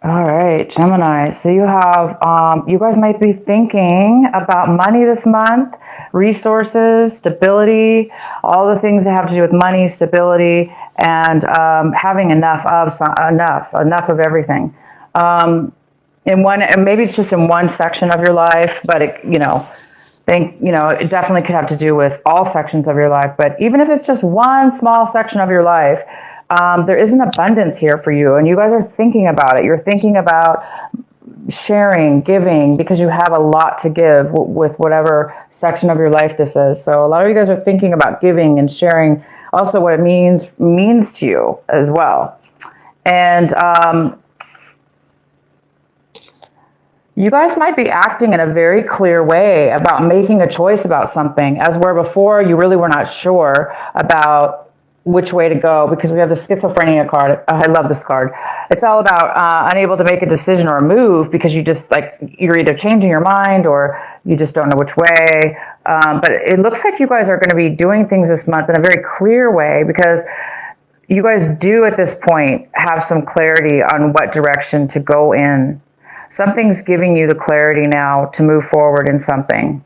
All right, Gemini. So you have, you guys might be thinking about money this month, resources, stability, all the things that have to do with money, stability, and having enough of everything. In one, and maybe it's just in one section of your life, but it, it definitely could have to do with all sections of your life. But even if it's just one small section of your life, there is an abundance here for you, and you guys are thinking about it. You're thinking about sharing, giving, because you have a lot to give with whatever section of your life this is. So a lot of you guys are thinking about giving and sharing, also what it means to you as well. And you guys might be acting in a very clear way about making a choice about something, as where before you really were not sure about which way to go, because we have the schizophrenia card. I love this card. It's all about unable to make a decision or a move because you're either changing your mind or you just don't know which way. But it looks like you guys are going to be doing things this month in a very clear way, because you guys do at this point have some clarity on what direction to go in. Something's giving you the clarity now to move forward in something.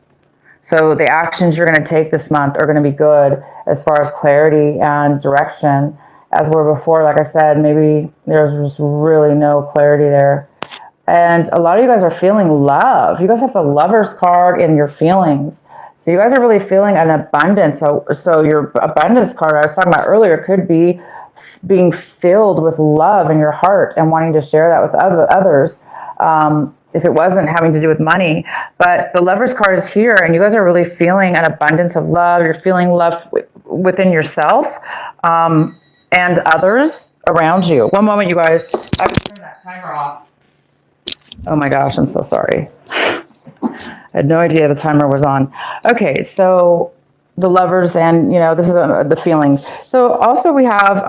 So the actions you're going to take this month are going to be good as far as clarity and direction. As where before, like I said, maybe there's just really no clarity there. And a lot of you guys are feeling love. You guys have the Lover's card in your feelings. So you guys are really feeling an abundance. So your abundance card I was talking about earlier could be being filled with love in your heart and wanting to share that with others. If it wasn't having to do with money. But the Lover's card is here, and you guys are really feeling an abundance of love. You're feeling love within yourself and others around you. One moment, you guys. I have to turn that timer off. Oh my gosh, I'm so sorry. I had no idea the timer was on. Okay, so the Lovers, and this is the feeling. So also we have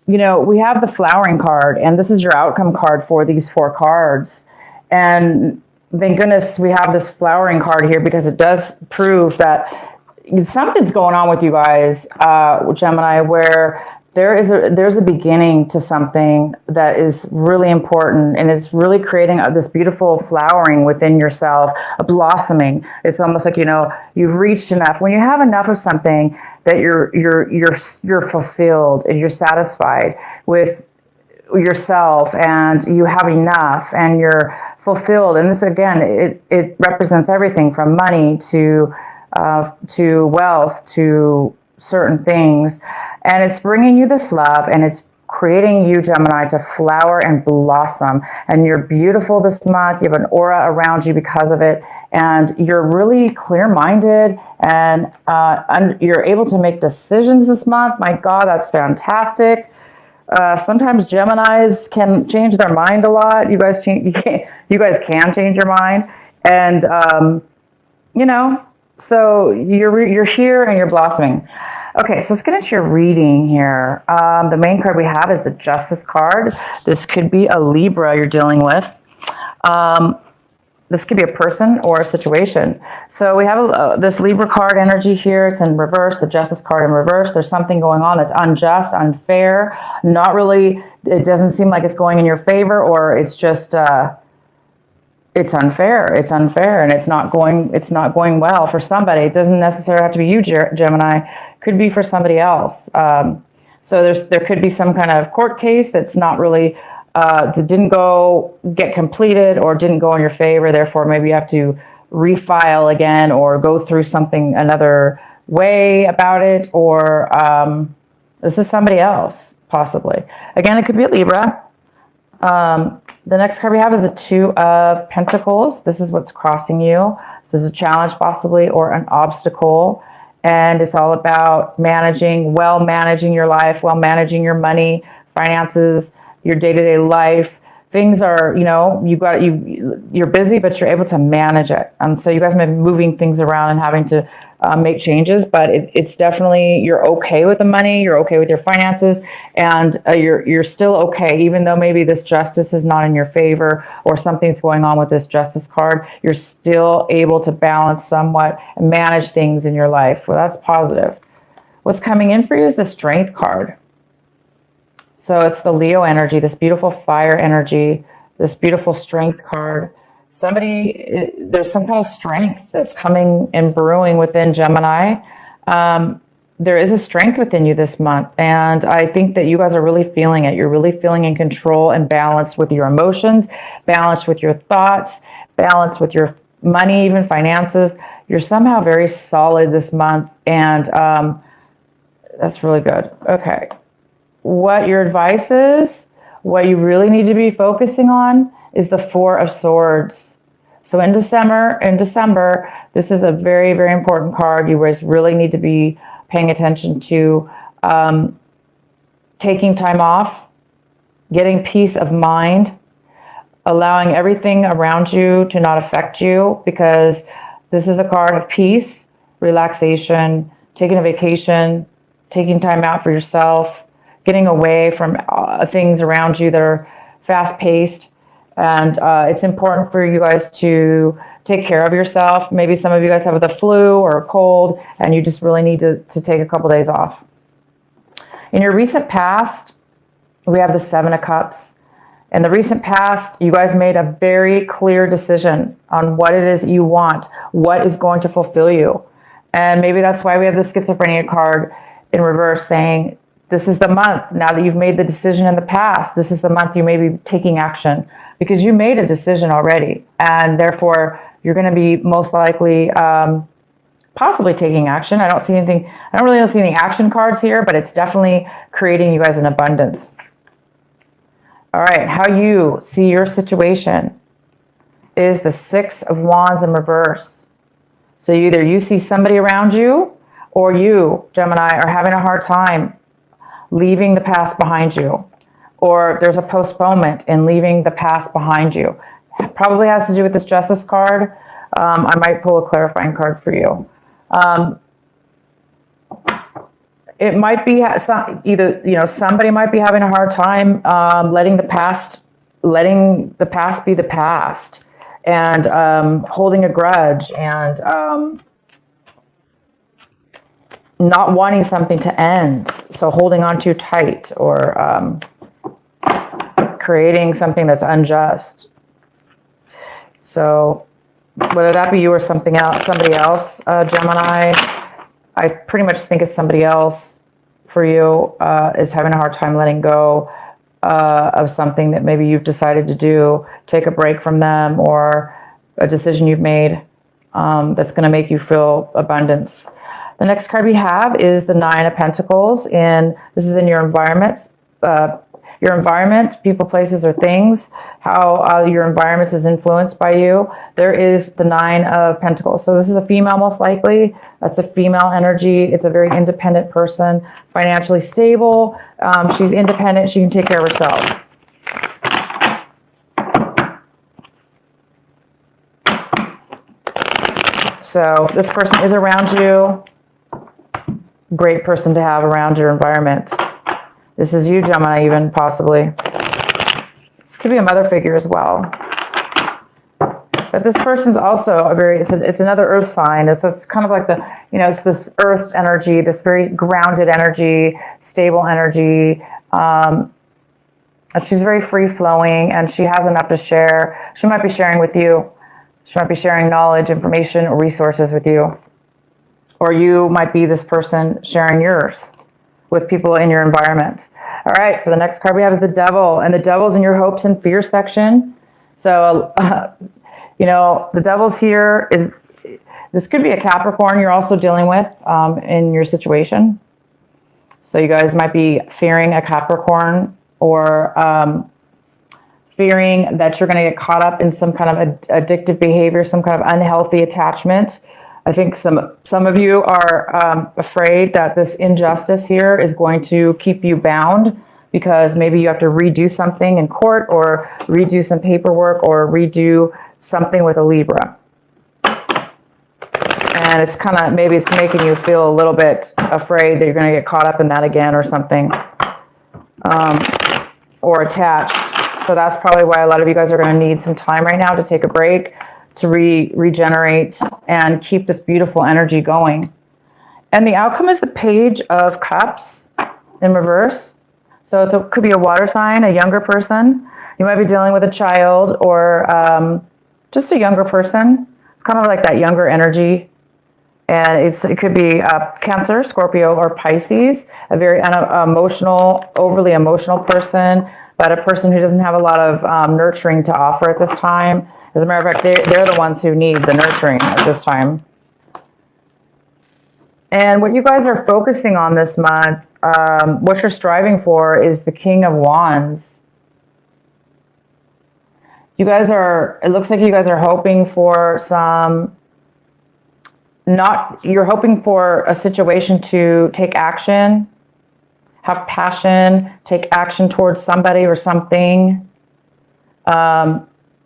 we have the Flowering card, and this is your outcome card for these 4 cards. And thank goodness we have this Flowering card here, because it does prove that something's going on with you guys, Gemini, where there's a beginning to something that is really important, and it's really creating this beautiful flowering within yourself, a blossoming. It's almost like you've reached enough. When you have enough of something, that you're fulfilled and you're satisfied with yourself, and you have enough, and you're fulfilled. And this again, it represents everything from money to wealth to certain things. And it's bringing you this love, and it's creating you, Gemini, to flower and blossom. And you're beautiful this month. You have an aura around you because of it. And you're really clear-minded, and you're able to make decisions this month. My God, that's fantastic. Sometimes Geminis can change their mind a lot. You guys can change your mind. And, so you're here and you're blossoming. Okay, so let's get into your reading here. The main card we have is the Justice card. This could be a Libra you're dealing with. This could be a person or a situation. So we have this Libra card energy here. It's in reverse, the Justice card in reverse. There's something going on that's unjust, unfair, not really, it doesn't seem like it's going in your favor, or it's just, it's unfair. It's unfair, and it's not going well for somebody. It doesn't necessarily have to be you, Gemini. It could be for somebody else. So there could be some kind of court case that's not really that didn't get completed or didn't go in your favor. Therefore, maybe you have to refile again or go through something another way about it. Or this is somebody else, possibly. Again, it could be a Libra. The next card we have is the Two of Pentacles. This is what's crossing you. This is a challenge, possibly, or an obstacle. And it's all about managing your life, managing your money, finances, your day-to-day life. Things are, you're busy, but you're able to manage it. So you guys may be moving things around and having to make changes, but it's definitely, you're okay with the money, you're okay with your finances, and you're still okay, even though maybe this justice is not in your favor or something's going on with this Justice card. You're still able to balance somewhat and manage things in your life. Well, that's positive. What's coming in for you is the Strength card. So it's the Leo energy, this beautiful fire energy, this beautiful strength card. There's some kind of strength that's coming and brewing within Gemini. There is a strength within you this month, and I think that you guys are really feeling it. You're really feeling in control and balanced with your emotions, balanced with your thoughts, balanced with your money, even finances. You're somehow very solid this month, and that's really good. Okay. What your advice is, what you really need to be focusing on is the Four of Swords. So in December, this is a very, very important card. You guys really need to be paying attention to taking time off, getting peace of mind, allowing everything around you to not affect you, because this is a card of peace, relaxation, taking a vacation, taking time out for yourself, getting away from things around you that are fast-paced. And it's important for you guys to take care of yourself. Maybe some of you guys have the flu or a cold, and you just really need to take a couple days off. In your recent past, we have the Seven of Cups. In the recent past, you guys made a very clear decision on what it is you want, what is going to fulfill you. And maybe that's why we have the Schizophrenia card in reverse saying, this is the month, now that you've made the decision in the past, this is the month you may be taking action, because you made a decision already, and therefore you're going to be most likely possibly taking action. I don't really see any action cards here, but it's definitely creating you guys an abundance. All right, how you see your situation is the Six of Wands in reverse. So either you see somebody around you, or you, Gemini, are having a hard time leaving the past behind you, or there's a postponement in leaving the past behind you. It probably has to do with this Justice card. I might pull a clarifying card for you. It might be somebody might be having a hard time letting the past be the past, and holding a grudge, and not wanting something to end, so holding on too tight, or creating something that's unjust. So whether that be you or somebody else, Gemini, I pretty much think it's somebody else for you is having a hard time letting go of something that maybe you've decided to do, take a break from them, or a decision you've made that's going to make you feel abundance. The next card we have is the Nine of Pentacles, and this is in your environments. Your environment, people, places, or things, how your environment is influenced by you. There is the Nine of Pentacles. So this is a female, most likely. That's a female energy. It's a very independent person, financially stable. She's independent. She can take care of herself. So this person is around you. Great person to have around your environment. This is you, Gemini, even possibly. This could be a mother figure as well. But this person's also it's another earth sign. So it's kind of like it's this earth energy, this very grounded energy, stable energy. And she's very free flowing, and she has enough to share. She might be sharing with you. She might be sharing knowledge, information, or resources with you. Or you might be this person sharing yours with people in your environment. All right, so the next card we have is the Devil, and the Devil's in your hopes and fears section. So, the Devil's here this could be a Capricorn you're also dealing with in your situation. So you guys might be fearing a Capricorn, or fearing that you're going to get caught up in some kind of addictive behavior, some kind of unhealthy attachment. I think some of you are afraid that this injustice here is going to keep you bound, because maybe you have to redo something in court, or redo some paperwork, or redo something with a Libra. And it's maybe it's making you feel a little bit afraid that you're going to get caught up in that again, or something, or attached. So that's probably why a lot of you guys are going to need some time right now to take a break, to regenerate and keep this beautiful energy going. And the outcome is the Page of Cups in reverse. So it could be a water sign, a younger person. You might be dealing with a child or just a younger person. It's kind of like that younger energy. And it could be Cancer, Scorpio, or Pisces, a very emotional, overly emotional person, but a person who doesn't have a lot of nurturing to offer at this time. As a matter of fact, they're the ones who need the nurturing at this time. And what you guys are focusing on this month, what you're striving for, is the King of Wands. You guys it looks like you guys are hoping for you're hoping for a situation to take action, have passion, take action towards somebody or something,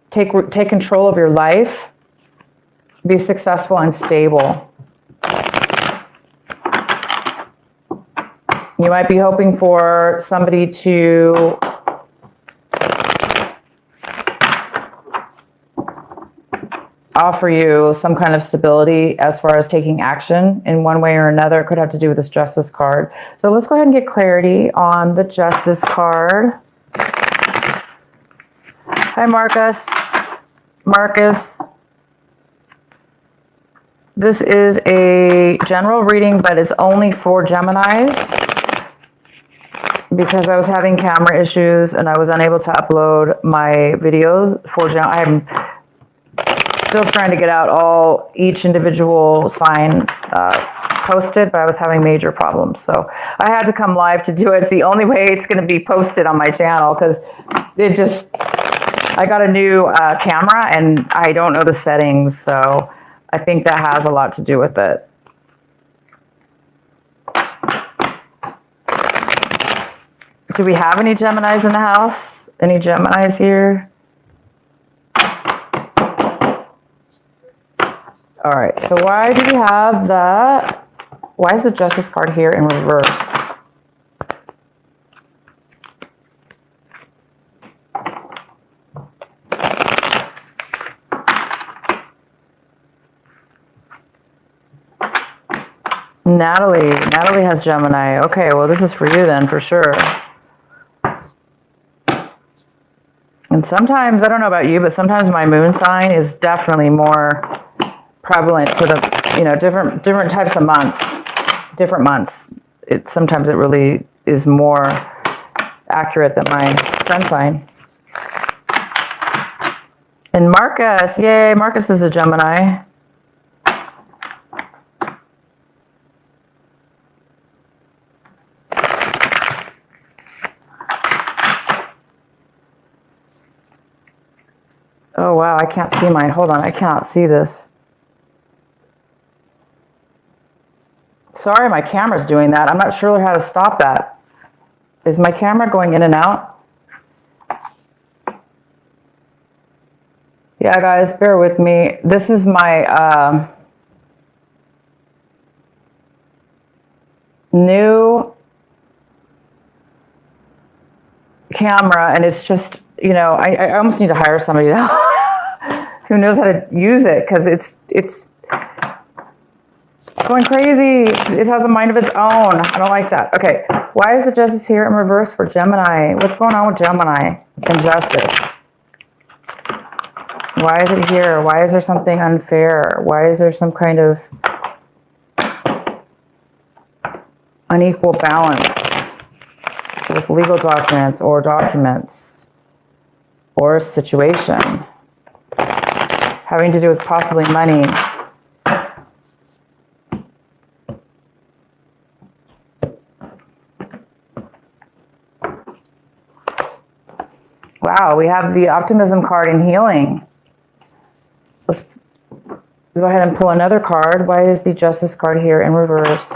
take control of your life, be successful and stable. You might be hoping for somebody to offer you some kind of stability as far as taking action in one way or another. It could have to do with this Justice card. So let's go ahead and get clarity on the Justice card. Hi, Marcus. Marcus. This is a general reading, but it's only for Geminis, because I was having camera issues and I was unable to upload my videos for I'm still trying to get out each individual sign posted, but I was having major problems. So I had to come live to do it. It's the only way it's going to be posted on my channel, because I got a new camera and I don't know the settings. So I think that has a lot to do with it. Do we have any Geminis in the house? Any Geminis here? All right, so why is the Justice card here in reverse? Natalie has Gemini. Okay, well, this is for you then, for sure. And sometimes, I don't know about you, but sometimes my moon sign is definitely more prevalent for the, different types of months, different months. Sometimes it really is more accurate than my sun sign. And Marcus, yay, Marcus is a Gemini. Oh, wow, I can't see mine. Hold on, I cannot see this. Sorry, my camera's doing that. I'm not sure how to stop that. Is my camera going in and out? Yeah, guys, bear with me. This is my new camera, and it's just, I almost need to hire somebody who knows how to use it, because it's going crazy. It has a mind of its own. I don't like that. Okay, why is the Justice here in reverse for Gemini? What's going on with Gemini and Justice? Why is it here? Why is there something unfair? Why is there some kind of unequal balance with legal documents or a situation having to do with possibly money? Wow, we have the Optimism card in healing. Let's go ahead and pull another card. Why is the Justice card here in reverse?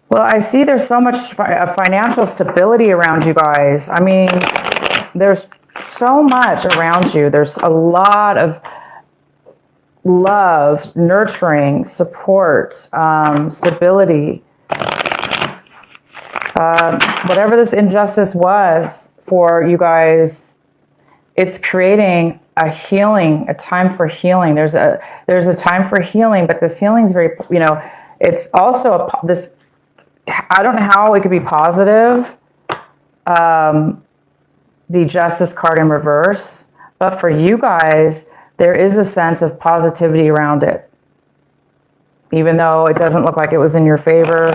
Well, I see there's so much financial stability around you guys. I mean, there's so much around you. There's a lot of love, nurturing, support, stability. Whatever this injustice was for you guys, it's creating a healing, a time for healing. There's a time for healing, but this healing is very, It's also this, I don't know how it could be positive, the Justice card in reverse, but for you guys, there is a sense of positivity around it. Even though it doesn't look like it was in your favor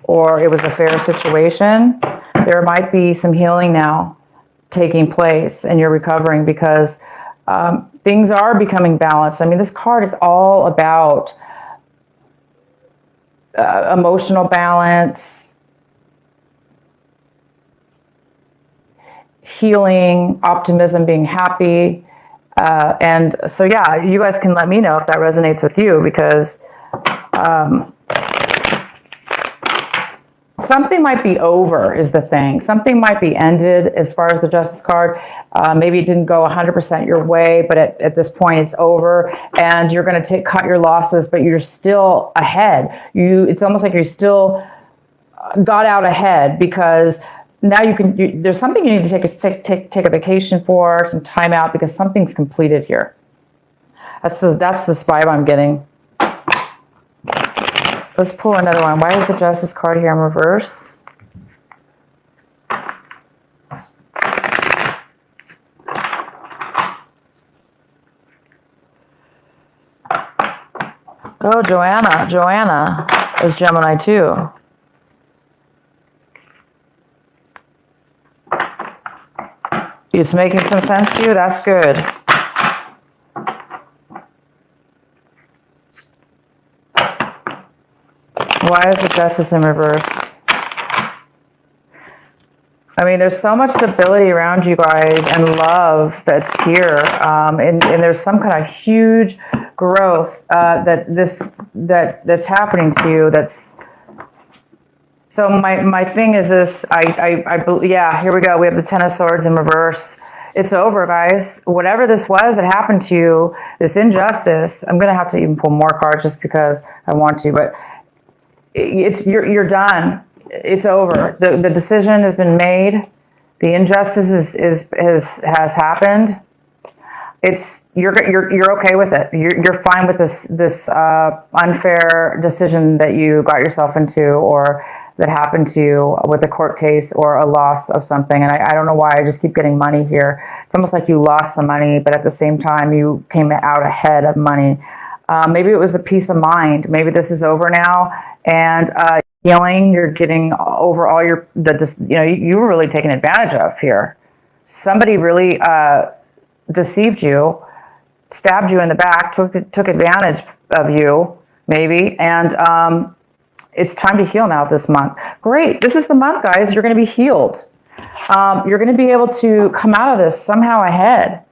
or it was a fair situation, there might be some healing now taking place and you're recovering because things are becoming balanced. I mean, this card is all about emotional balance, healing, optimism, being happy. And so, yeah, you guys can let me know if that resonates with you because something might be over is the thing. Something might be ended as far as the Justice card. Maybe it didn't go 100% your way, but at this point it's over and you're going to cut your losses, but you're still ahead. It's almost like you still got out ahead because now there's something you need to take a vacation for, some time out because something's completed here. That's this vibe I'm getting. Let's pull another one. Why is the Justice card here in reverse? Oh, Joanna. Joanna is Gemini too. It's making some sense to you? That's good. Why is the Justice in reverse? I mean, there's so much stability around you guys and love that's here. And there's some kind of huge growth that's happening to you. So my thing is this, yeah, here we go. We have the Ten of Swords in reverse. It's over, guys. Whatever this was that happened to you, this injustice, I'm going to have to even pull more cards just because I want to, but you're done. It's over. The decision has been made. The injustice has happened. You're okay with it. You're fine with this unfair decision that you got yourself into or that happened to you with a court case or a loss of something. And I don't know why I just keep getting money here. It's almost like you lost some money, but at the same time you came out ahead of money. Maybe it was the peace of mind. Maybe this is over now and healing. You're getting over all you were really taken advantage of here. Somebody really deceived you, stabbed you in the back, took advantage of you, maybe, and it's time to heal now this month. Great. This is the month, guys. You're going to be healed. You're going to be able to come out of this somehow ahead.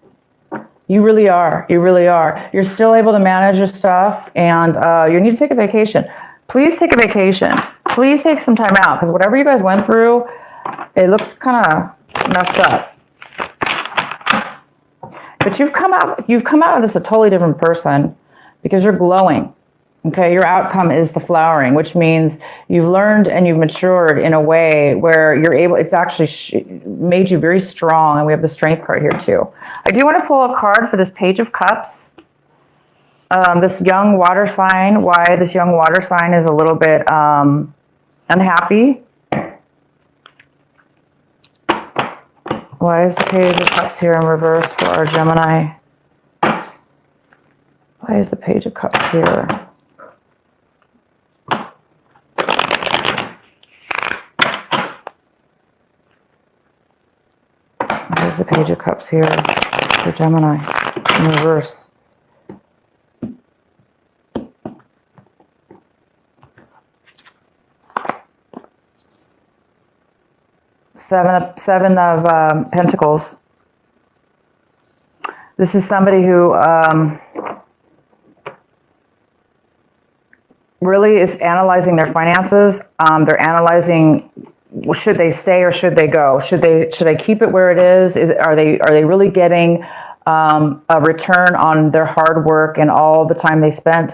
You really are. You really are. You're still able to manage your stuff, and you need to take a vacation. Please take a vacation. Please take some time out, because whatever you guys went through, it looks kind of messed up. But you've come out of this a totally different person because you're glowing. Okay, your outcome is the flowering, which means you've learned and you've matured in a way where you're able, it's actually made you very strong, and we have the Strength card here too. I do want to pull a card for this Page of Cups. This young water sign, why this young water sign is a little bit unhappy. Why is the Page of Cups here in reverse for our Gemini? Why is the Page of Cups here? Why is the Page of Cups here for Gemini in reverse? Seven of Pentacles. This is somebody who really is analyzing their finances. They're analyzing, should they stay or should they go? Should I keep it where it is? Are they really getting a return on their hard work and all the time they spent?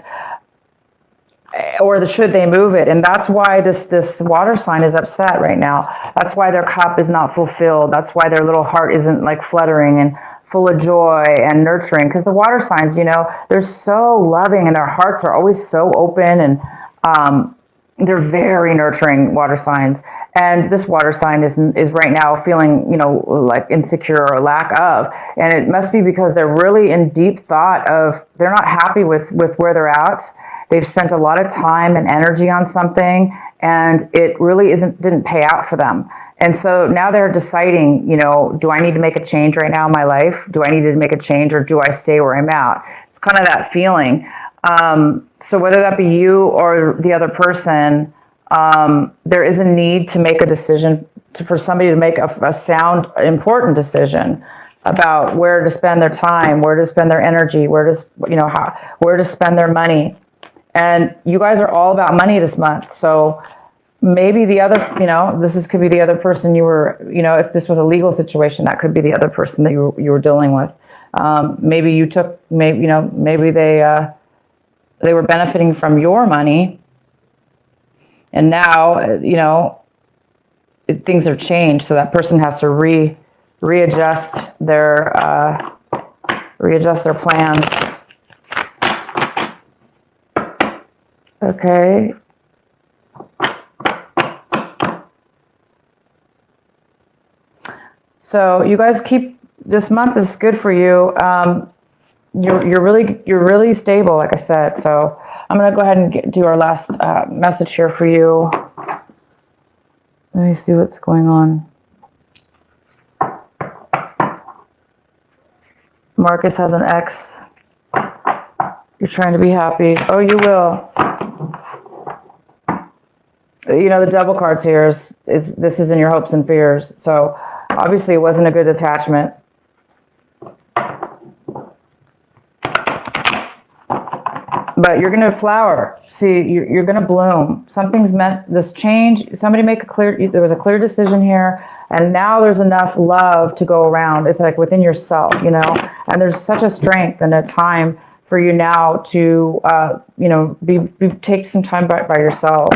Or should they move it? And that's why this water sign is upset right now. That's why their cup is not fulfilled. That's why their little heart isn't like fluttering and full of joy and nurturing. Because the water signs, they're so loving and their hearts are always so open. And They're very nurturing water signs. And this water sign is right now feeling, like insecure or lack of. And it must be because they're really in deep thought of, they're not happy with where they're at. They've spent a lot of time and energy on something, and it really didn't pay out for them. And so now they're deciding, do I need to make a change right now in my life? Do I need to make a change, or do I stay where I'm at? It's kind of that feeling. So whether that be you or the other person, there is a need to make a decision, for somebody to make a sound, important decision about where to spend their time, where to spend their energy, where to spend their money. And you guys are all about money this month. So maybe the other, could be the other person you were, if this was a legal situation, that could be the other person that you were dealing with. Maybe they were benefiting from your money, and now, things have changed. So that person has to readjust their plans. Okay. So you guys this month is good for you. You're really stable, like I said. So I'm going to go ahead and do our last message here for you. Let me see what's going on. Marcus has an ex. You're trying to be happy. Oh, you will. The devil cards here this is in your hopes and fears. So obviously it wasn't a good attachment. But you're going to flower. See, you're going to bloom. Something's meant, this change, somebody there was a clear decision here, and now there's enough love to go around. It's like within yourself, and there's such a strength and a time for you now to, take some time by yourself.